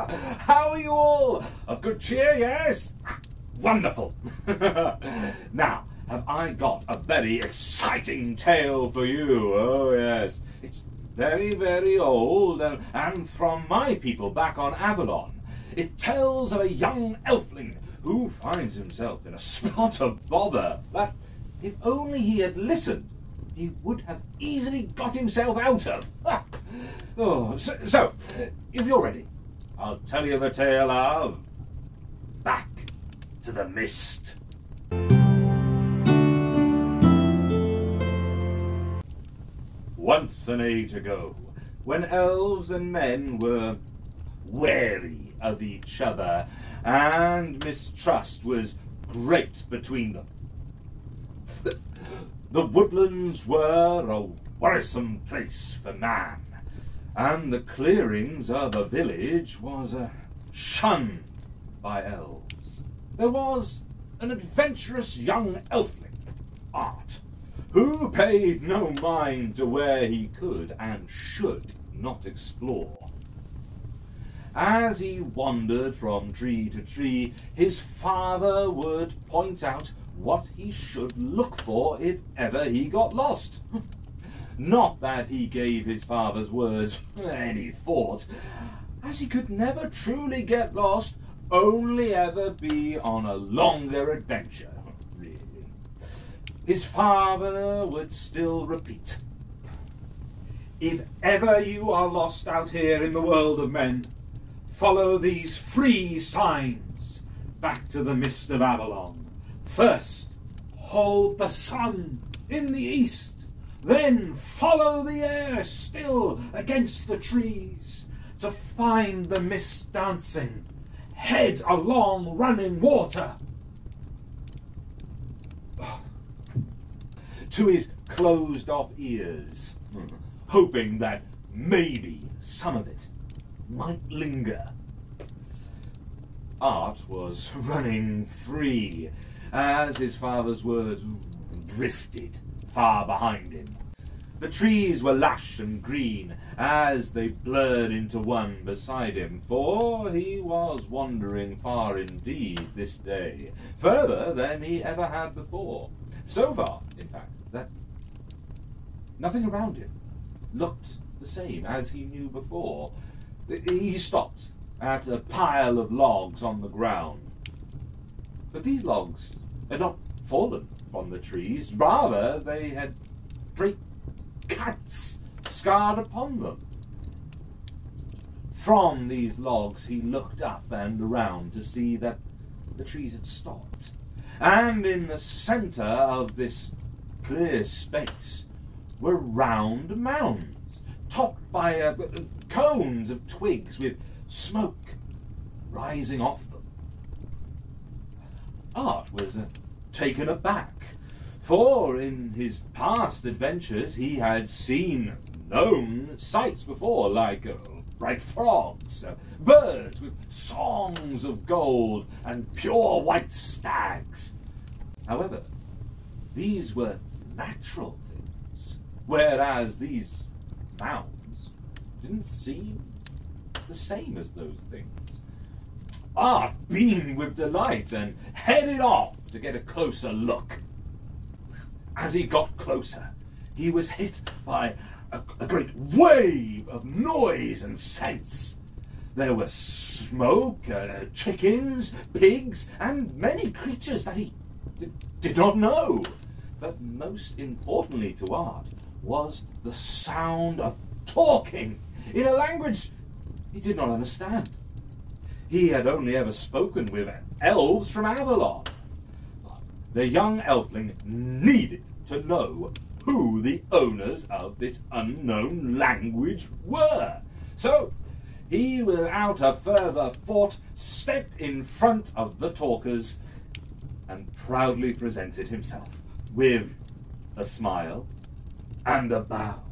How are you all? Of good cheer, yes? Wonderful. Now, have I got a very exciting tale for you? Oh, yes. It's very, very old, and from my people back on Avalon. It tells of a young elfling who finds himself in a spot of bother that, if only he had listened, he would have easily got himself out of. So, if you're ready, I'll tell you the tale of Back to the Mist. Once an age ago, when elves and men were wary of each other and mistrust was great between them, the woodlands were a worrisome place for man, and the clearings of a village was shunned by elves. There was an adventurous young elfling, Art, who paid no mind to where he could and should not explore. As he wandered from tree to tree, his father would point out what he should look for if ever he got lost. Not that he gave his father's words any thought, as he could never truly get lost, only ever be on a longer adventure, really. His father would still repeat, "If ever you are lost out here in the world of men, follow these 3 signs back to the mist of Avalon. First, hold the sun in the east. Then follow the air still against the trees to find the mist dancing. Head along running water." To his closed-off ears, hoping that maybe some of it might linger. Art was running free as his father's words drifted far behind him. The trees were lush and green as they blurred into one beside him, for he was wandering far indeed this day, further than he ever had before. So far, in fact, that nothing around him looked the same as he knew before. He stopped at a pile of logs on the ground. But these logs had not fallen from the trees, rather they had great cuts scarred upon them. From these logs he looked up and around to see that the trees had stopped, and in the centre of this clear space were round mounds, topped by cones of twigs with smoke rising off them. Art was taken aback, for in his past adventures he had seen known sights before, like bright frogs, birds with songs of gold, and pure white stags. However, these were natural things, whereas these mounds didn't seem the same as those things. Art beamed with delight and headed off to get a closer look. As he got closer, he was hit by a great wave of noise and scents. There was smoke, chickens, pigs, and many creatures that he did not know. But most importantly to Art was the sound of talking in a language he did not understand. He had only ever spoken with elves from Avalon. The young elfling needed to know who the owners of this unknown language were. So he, without a further thought, stepped in front of the talkers and proudly presented himself with a smile and a bow.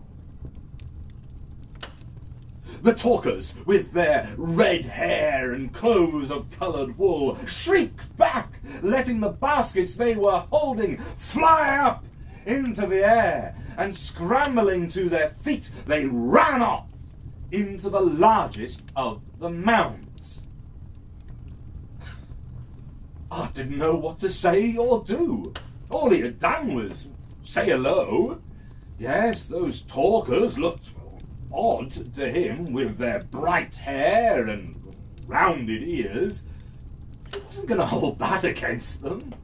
The talkers, with their red hair and clothes of coloured wool, shrieked back, letting the baskets they were holding fly up into the air, and scrambling to their feet, they ran off into the largest of the mounds. Art didn't know what to say or do. All he had done was say hello. Yes, those talkers looked odd to him with their bright hair and rounded ears. He wasn't going to hold that against them.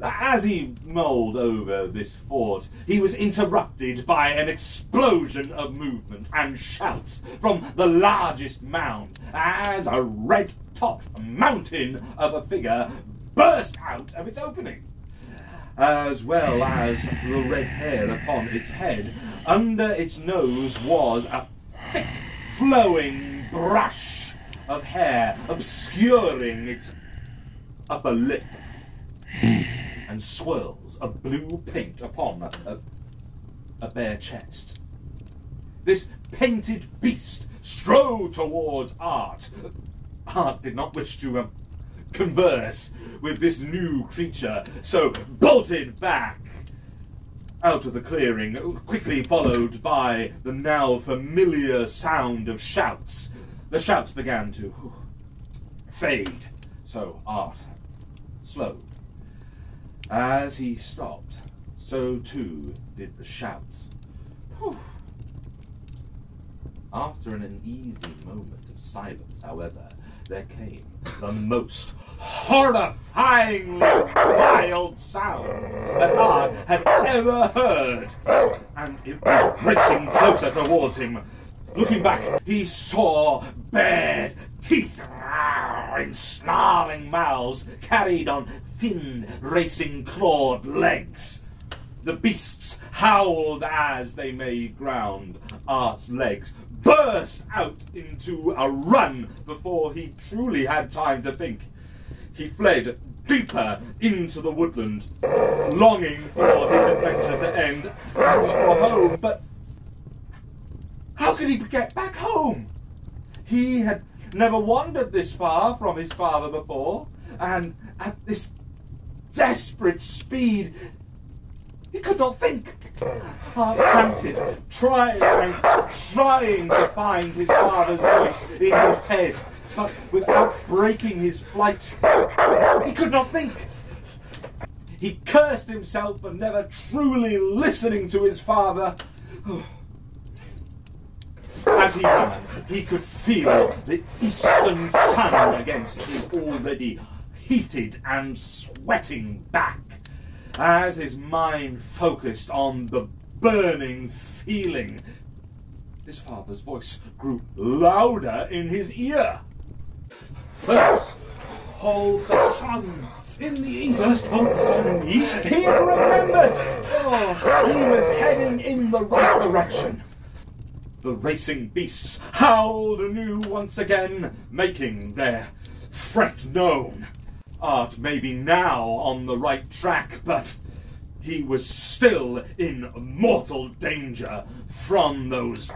As he mulled over this thought, he was interrupted by an explosion of movement and shouts from the largest mound as a red-topped mountain of a figure burst out of its opening. As well as the red hair upon its head, under its nose was a thick, flowing brush of hair obscuring its upper lip, and swirls of blue paint upon a bare chest. This painted beast strode towards Art. Art did not wish to converse with this new creature, so bolted back out of the clearing, quickly followed by the now familiar sound of shouts. The shouts began to fade, so Art slowed. As he stopped, so too did the shouts. Whew. After an uneasy moment of silence, however, there came the most horrifyingly wild sound that Art had ever heard, and it was racing closer towards him. Looking back, he saw bared teeth in snarling mouths carried on thin, racing clawed legs. The beasts howled as they made ground. Art's legs burst out into a run before he truly had time to think. He fled deeper into the woodland, longing for his adventure to end for home, but how could he get back home? He had never wandered this far from his father before, and at this desperate speed, he could not think. Heart-panted, trying to find his father's voice in his head, but without breaking his flight, he could not think. He cursed himself for never truly listening to his father. As he ran, he could feel the eastern sun against his already heated and sweating back. As his mind focused on the burning feeling, his father's voice grew louder in his ear. First, hold the sun in the east. First, hold the sun in the east. He remembered. Oh, he was heading in the right direction. The racing beasts howled anew once again, making their threat known. Art may be now on the right track, but he was still in mortal danger from those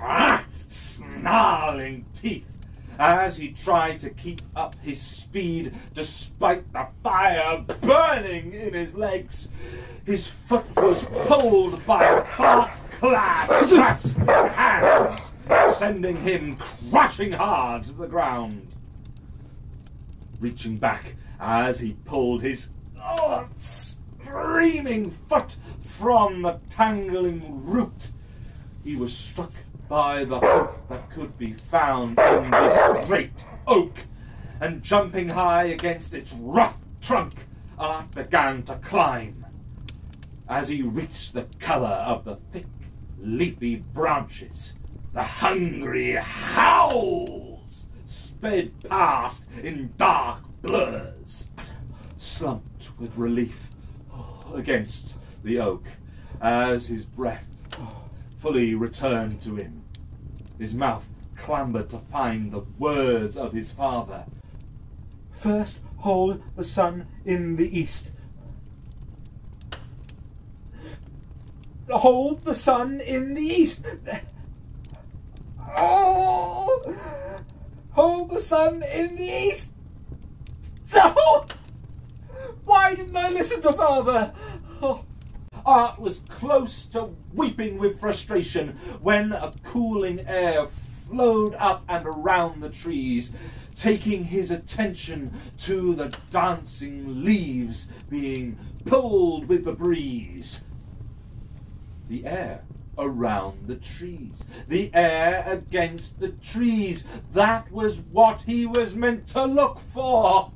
snarling teeth. As he tried to keep up his speed despite the fire burning in his legs, his foot was pulled by bark-clad grasping hands, sending him crashing hard to the ground. Reaching back as he pulled his screaming foot from the tangling root, he was struck by the hope that could be found in this great oak, and jumping high against its rough trunk, Art began to climb. As he reached the colour of the thick, leafy branches, the hungry howls sped past in dark blurs. Slumped with relief against the oak as his breath fully returned to him. His mouth clambered to find the words of his father. First hold the sun in the east. Hold the sun in the east. Oh! Hold the sun in the east. No! Why didn't I listen to father? Oh. Art was close to weeping with frustration when a cooling air flowed up and around the trees, taking his attention to the dancing leaves being pulled with the breeze. The air around the trees, the air against the trees, that was what he was meant to look for.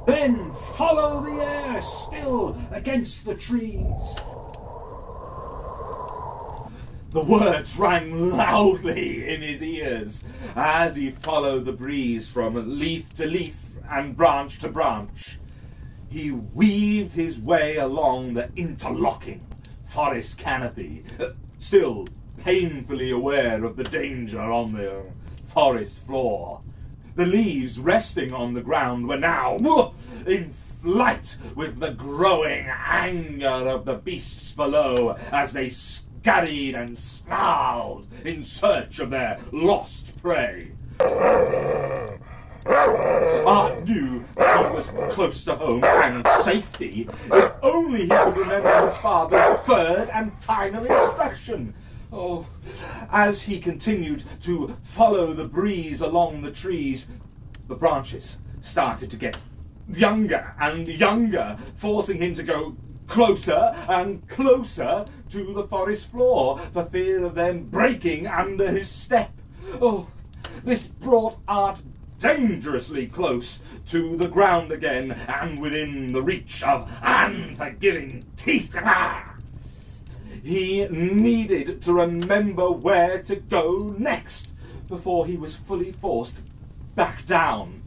Then follow the air still against the trees. The words rang loudly in his ears as he followed the breeze from leaf to leaf and branch to branch. He weaved his way along the interlocking forest canopy, still painfully aware of the danger on the forest floor. The leaves resting on the ground were now in flight with the growing anger of the beasts below as they scurried and snarled in search of their lost prey. Art knew that he was close to home and safety if only he could remember his father's third and final instruction. Oh, as he continued to follow the breeze along the trees, the branches started to get younger and younger, forcing him to go closer and closer to the forest floor for fear of them breaking under his step. Oh, this brought Art dangerously close to the ground again and within the reach of unforgiving teeth. He needed to remember where to go next before he was fully forced back down.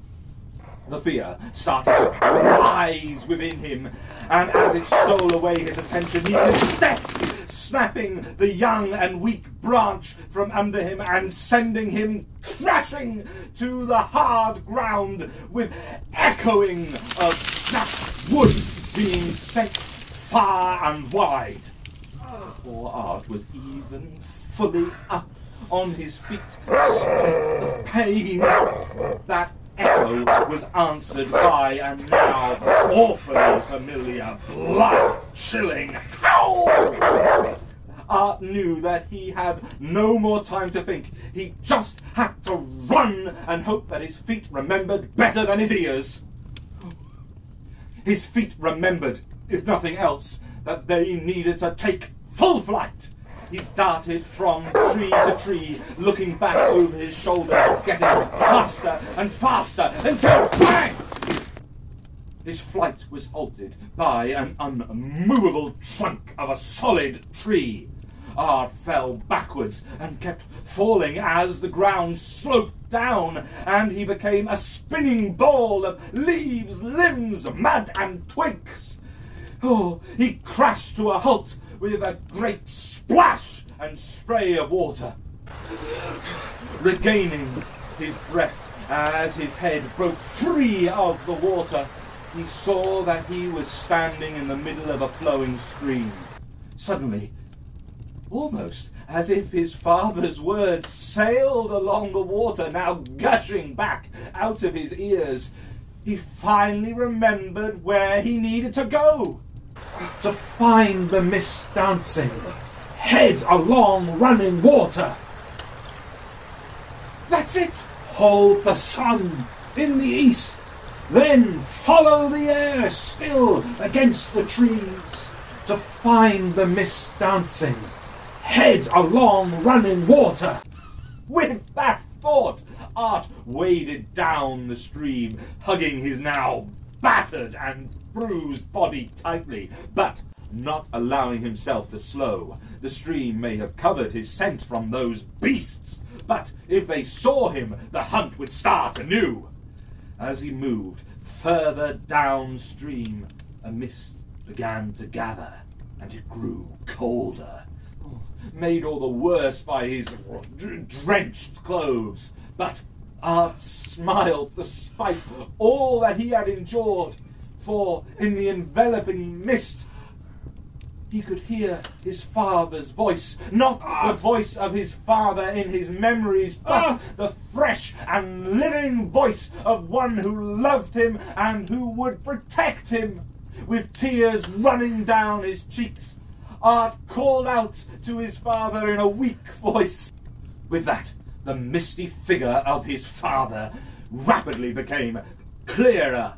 The fear started to rise within him, and as it stole away his attention, he misstepped, snapping the young and weak branch from under him and sending him crashing to the hard ground with echoing of snapped wood being sent far and wide. Poor Art was even fully up on his feet, despite the pain. That echo was answered by a now awfully familiar, blood-chilling howl. Art knew that he had no more time to think. He just had to run and hope that his feet remembered better than his ears. His feet remembered, if nothing else, that they needed to take full flight. He darted from tree to tree, looking back over his shoulder, getting faster and faster until bang! His flight was halted by an unmovable trunk of a solid tree. Art fell backwards and kept falling as the ground sloped down, and he became a spinning ball of leaves, limbs, mud, and twigs. Oh, he crashed to a halt with a great splash and spray of water. Regaining his breath as his head broke free of the water, he saw that he was standing in the middle of a flowing stream. Suddenly, almost as if his father's words sailed along the water, now gushing back out of his ears, he finally remembered where he needed to go. To find the mist dancing, head along running water. That's it! Hold the sun in the east, then follow the air still against the trees. To find the mist dancing, head along running water. With that thought, Art waded down the stream, hugging his now battered and bruised body tightly, but not allowing himself to slow. The stream may have covered his scent from those beasts, but if they saw him, the hunt would start anew. As he moved further downstream, a mist began to gather, and it grew colder, made all the worse by his drenched clothes. But Art smiled despite all that he had endured, for in the enveloping mist he could hear his father's voice, not the voice of his father in his memories, but the fresh and living voice of one who loved him and who would protect him. With tears running down his cheeks, Art called out to his father in a weak voice. With that, the misty figure of his father rapidly became clearer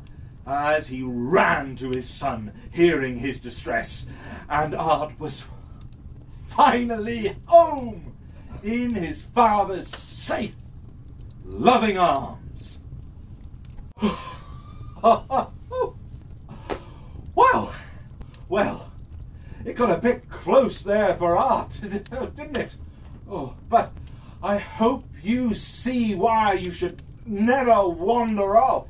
as he ran to his son, hearing his distress, and Art was finally home in his father's safe, loving arms. Wow! Well, it got a bit close there for Art, didn't it? Oh, but I hope you see why you should never wander off,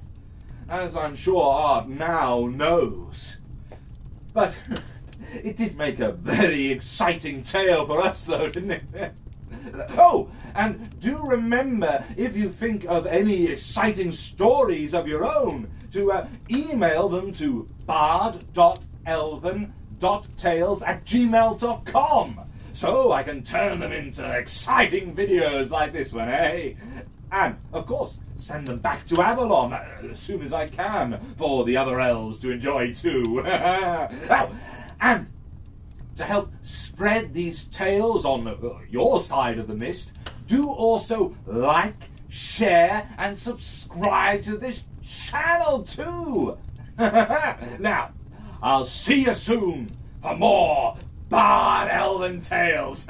as I'm sure Art now knows. But it did make a very exciting tale for us, though, didn't it? Oh, and do remember, if you think of any exciting stories of your own, to email them to bard.elven.tales@gmail.com, so I can turn them into exciting videos like this one, eh? And, of course, send them back to Avalon as soon as I can for the other elves to enjoy too. Oh, and to help spread these tales on your side of the mist, do also like, share, and subscribe to this channel too. Now, I'll see you soon for more Bard Elven Tales.